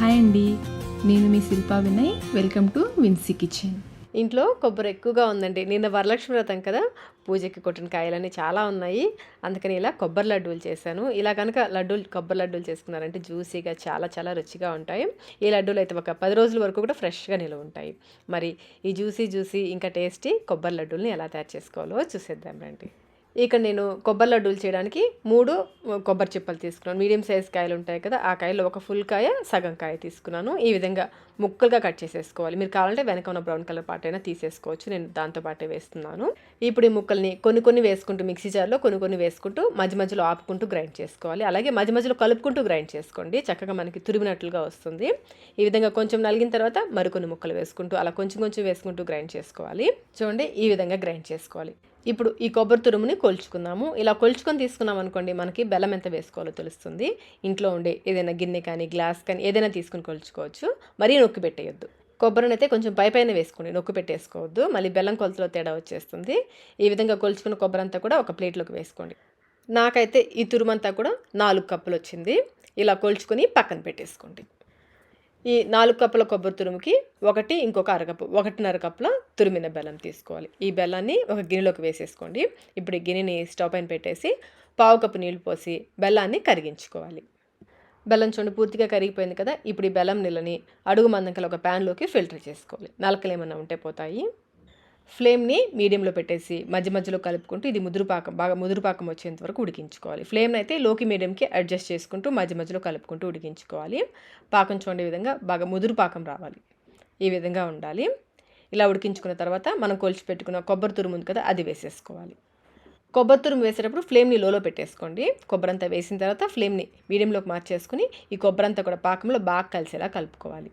Hi అండి, నేను మీ Shilpa Vinay. Welcome to Vinsy kitchen. ఇంట్లో కొబ్బరి ఎక్కువగా ఉందండి. నిన్న వరలక్ష్మి వ్రతం కదా, పూజకి కొట్టిన కాయలన్నీ చాలా ఉన్నాయి. అందుకని ఇలా కొబ్బరి లడ్డూలు చేశాను. ఇలా కనుక కొబ్బరి లడ్డూలు చేసుకున్నారంటే జ్యూసీగా చాలా చాలా రుచిగా ఉంటాయి. ఈ లడ్డూలు అయితే ఒక 10 రోజుల వరకు కూడా ఫ్రెష్గా నిల్వ ఉంటాయి. మరి ఈ జ్యూసీ ఇంకా టేస్టీ కొబ్బరి లడ్డూల్ని ఎలా తయారు చేసుకోవాలో చూసేద్దాం రండి. ఇక్కడ నేను కొబ్బరి లడ్డూలు చేయడానికి 3 కొబ్బరి చిప్పలు తీసుకున్నాను. మీడియం సైజ్ కాయలు ఉంటాయి కదా, ఆ కాయలో ఒక ఫుల్ కాయ, సగం కాయ తీసుకున్నాను. ఈ విధంగా ముక్కలుగా కట్ చేసేసుకోవాలి. మీరు కావాలంటే వెనక ఉన్న బ్రౌన్ కలర్ పార్ట్ అయినా తీసేసుకోవచ్చు. నేను దాంతో పాటే వేస్తున్నాను. ఇప్పుడు ఈ ముక్కల్ని కొన్ని వేసుకుంటూ మిక్సీ జార్లో కొన్ని వేసుకుంటూ మధ్యలో ఆపుకుంటూ గ్రైండ్ చేసుకోవాలి. అలాగే మధ్యలో కలుపుకుంటూ గ్రైండ్ చేసుకోండి. చక్కగా మనకి తురిమినట్లుగా వస్తుంది. ఈ విధంగా కొంచెం నలిగిన తర్వాత మరికొన్ని ముక్కలు వేసుకుంటూ అలా కొంచెం వేసుకుంటూ గ్రైండ్ చేసుకోవాలి. చూడండి, ఈ విధంగా గ్రైండ్ చేసుకోవాలి. ఇప్పుడు ఈ కొబ్బరి తురుముని కొలుచుకుందాము. ఇలా కొలుచుకొని తీసుకున్నాం అనుకోండి, మనకి బెల్లం ఎంత వేసుకోవాలో తెలుస్తుంది. ఇంట్లో ఉండే ఏదైనా గిన్నె కానీ గ్లాస్ కానీ ఏదైనా తీసుకుని కొలుచుకోవచ్చు. మరీ నొక్కి పెట్టేయొద్దు. కొబ్బరిని అయితే కొంచెం పైన వేసుకోండి, నొక్కి పెట్టేసుకోవద్దు. మళ్ళీ బెల్లం కొలతలో తేడా వచ్చేస్తుంది. ఈ విధంగా కొలుచుకున్న కొబ్బరి అంతా కూడా ఒక ప్లేట్లోకి వేసుకోండి. నాకైతే ఈ తురుమంతా కూడా 4 కప్పులు వచ్చింది. ఇలా కొలుచుకొని పక్కన పెట్టేసుకోండి. ఈ 4 కప్పుల కొబ్బరి తురుముకి ఇంకొక అరకప్పు 1.5 కప్పుల తురిమిన బెల్లం తీసుకోవాలి. ఈ బెల్లాన్ని ఒక గిన్నెలోకి వేసేసుకోండి. ఇప్పుడు ఈ గిన్నెని స్టవ్ పైన పెట్టేసి 1/4 కప్పు నీళ్లు పోసి బెల్లాన్ని కరిగించుకోవాలి. బెల్లం చూడండి పూర్తిగా కరిగిపోయింది కదా. ఇప్పుడు ఈ బెల్లం నీళ్ళని అడుగు మందం కల ఒక ప్యాన్లోకి ఫిల్టర్ చేసుకోవాలి. నలకలు ఏమన్నా ఉంటే పోతాయి. ఫ్లేమ్ని మీడియంలో పెట్టేసి మధ్యలో కలుపుకుంటూ ఇది బాగా ముదురుపాకం వచ్చేంత వరకు ఉడికించుకోవాలి. ఫ్లేమ్ని అయితే లోకి మీడియంకి అడ్జస్ట్ చేసుకుంటూ మధ్యలో కలుపుకుంటూ ఉడికించుకోవాలి. పాకం చూడండి, విధంగా బాగా ముదురుపాకం రావాలి. ఈ విధంగా ఉండాలి. ఇలా ఉడికించుకున్న తర్వాత మనం కొలిచి పెట్టుకున్న కొబ్బరి తురుము ఉంది కదా, అది వేసేసుకోవాలి. కొబ్బరి తురుము వేసేటప్పుడు ఫ్లేమ్ని లోలో పెట్టేసుకోండి. కొబ్బరి అంతా వేసిన తర్వాత ఫ్లేమ్ని మీడియంలోకి మార్చేసుకుని ఈ కొబ్బరి అంతా కూడా పాకంలో బాగా కలిసేలా కలుపుకోవాలి.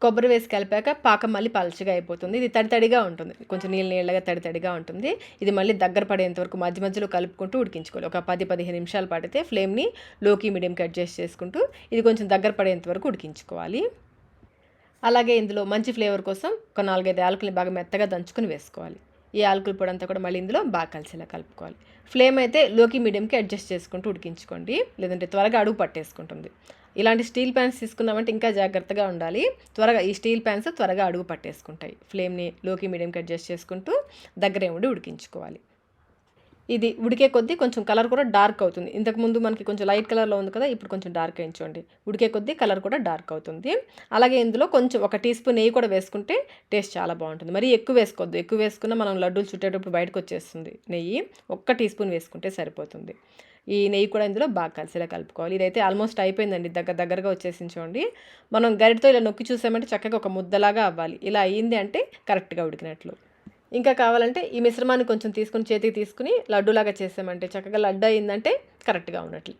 కొబ్బరి వేసి కలిపాక పాకం మళ్ళీ పలచగా అయిపోతుంది. ఇది తడిగా ఉంటుంది, కొంచెం నీళ్ళగా తడిగా ఉంటుంది. ఇది మళ్ళీ దగ్గర పడేంత వరకు మధ్యలో కలుపుకుంటూ ఉడికించుకోవాలి. ఒక 10-15 నిమిషాలు పడితే ఫ్లేమ్ని లోకి మీడియంకి అడ్జస్ట్ చేసుకుంటూ ఇది కొంచెం దగ్గర పడేంత వరకు ఉడికించుకోవాలి. అలాగే ఇందులో మంచి ఫ్లేవర్ కోసం ఒక 4-5 యాలకుల్ని బాగా మెత్తగా దంచుకొని వేసుకోవాలి. ఈ యాలకుల పొడి అంతా కూడా మళ్ళీ ఇందులో బాగా కలిసేలా కలుపుకోవాలి. ఫ్లేమ్ అయితే లోకి మీడియంకి అడ్జస్ట్ చేసుకుంటూ ఉడికించుకోండి, లేదంటే త్వరగా అడుగు పట్టేసుకుంటుంది. ఇలాంటి స్టీల్ ప్యాన్స్ తీసుకున్నామంటే ఇంకా జాగ్రత్తగా ఉండాలి. ఈ స్టీల్ ప్యాన్స్ త్వరగా అడుగు పట్టేసుకుంటాయి. ఫ్లేమ్ని లోకి మీడియంకి అడ్జస్ట్ చేసుకుంటూ దగ్గరే ఉండి ఉడికించుకోవాలి. ఇది ఉడికే కొద్దీ కొంచెం కలర్ కూడా డార్క్ అవుతుంది. ఇంతకుముందు మనకి కొంచెం లైట్ కలర్లో ఉంది కదా, ఇప్పుడు కొంచెం డార్క్ అయించండి. ఉడికే కొద్దీ కలర్ కూడా డార్క్ అవుతుంది. అలాగే ఇందులో కొంచెం 1 టీ స్పూన్ నెయ్యి కూడా వేసుకుంటే టేస్ట్ చాలా బాగుంటుంది. మరి ఎక్కువ వేసుకోవద్దు. ఎక్కువ వేసుకున్నా మనం లడ్డూలు చుట్టేటప్పుడు బయటకు వచ్చేస్తుంది నెయ్యి. 1 టీ స్పూన్ వేసుకుంటే సరిపోతుంది. ఈ నెయ్యి కూడా ఇందులో బాగా కలిసేలా కలుపుకోవాలి. ఇదైతే ఆల్మోస్ట్ అయిపోయిందండి, దగ్గరగా వచ్చేసింది చూడండి. మనం గరిటతో ఇలా నొక్కి చూసామంటే చక్కగా ఒక ముద్దలాగా అవ్వాలి. ఇలా అయ్యింది అంటే కరెక్ట్గా ఉడికినట్లు. ఇంకా కావాలంటే ఈ మిశ్రమాన్ని కొంచెం చేతికి తీసుకుని లడ్డూలాగా చేసామంటే చక్కగా లడ్డు అయిందంటే కరెక్ట్గా ఉన్నట్లు.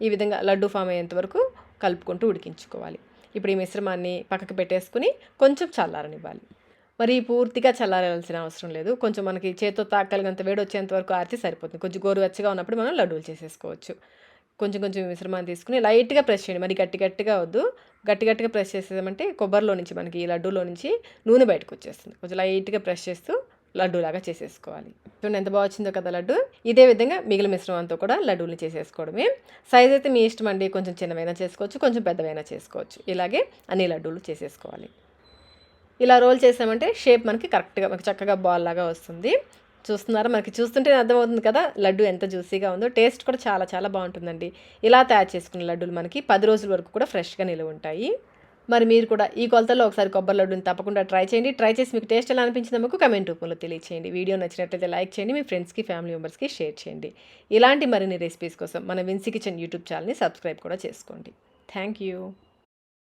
ఈ విధంగా లడ్డు ఫామ్ అయ్యేంత వరకు కలుపుకుంటూ ఉడికించుకోవాలి. ఇప్పుడు ఈ మిశ్రమాన్ని పక్కకు పెట్టేసుకుని కొంచెం చల్లారనివ్వాలి. మరి పూర్తిగా చల్లారాల్సిన అవసరం లేదు. కొంచెం మనకి చేతితో తాకలిగంత వేడి వచ్చేంత వరకు ఆరితే సరిపోతుంది. కొంచెం గోరువెచ్చగా ఉన్నప్పుడు మనం లడ్డూలు చేసేసుకోవచ్చు. కొంచెం మిశ్రమాన్ని తీసుకుని లైట్గా ప్రెస్ చేయండి. మరి గట్టిగా వద్దు. గట్టిగా ప్రెస్ చేసేదామంటే కొబ్బరిలో నుంచి మనకి ఈ లడ్డూలో నుంచి నూనె బయటకు వచ్చేస్తుంది. కొంచెం లైట్గా ప్రెస్ చేస్తూ లడ్డూలాగా చేసేసుకోవాలి. చూడండి ఎంత బాగా వచ్చిందో కదా లడ్డు. ఇదే విధంగా మిగిలిన మిశ్రమంతో కూడా లడ్డూలు చేసేసుకోవడమే. సైజ్ అయితే మీ ఇష్టం అండి. కొంచెం చిన్నవైనా చేసుకోవచ్చు, కొంచెం పెద్దవైనా చేసుకోవచ్చు. ఇలాగే అన్ని లడ్డూలు చేసేసుకోవాలి. ఇలా రోల్ చేసామంటే షేప్ మనకి కరెక్ట్గా చక్కగా బాల్ లాగా వస్తుంది. చూస్తున్నారా, మనకి చూస్తుంటే అర్థమవుతుంది కదా లడ్డు ఎంత జ్యూసీగా ఉందో. టేస్ట్ కూడా చాలా చాలా బాగుంటుందండి. ఇలా తయారు చేసుకున్న లడ్డూలు మనకి 10 రోజుల వరకు కూడా ఫ్రెష్గా నిలువ ఉంటాయి. మరి మీరు కూడా ఈ కొలతల్లో ఒకసారి కొబ్బరి లడ్డూని తప్పకుండా ట్రై చేయండి. ట్రై చేసి మీకు టేస్ట్ ఎలా అనిపించిందో మీకు కమెంట్ రూపంలో తెలియచేయండి. వీడియో నచ్చినట్లయితే లైక్ చేయండి, మీ ఫ్రెండ్స్కి ఫ్యామిలీ మెంబర్స్కి షేర్ చేయండి. ఇలాంటి మరిన్ని రెసిపీస్ కోసం మన విన్సీ కిచెన్ యూట్యూబ్ ఛానల్ని సబ్స్క్రైబ్ కూడా చేసుకోండి. Thank you.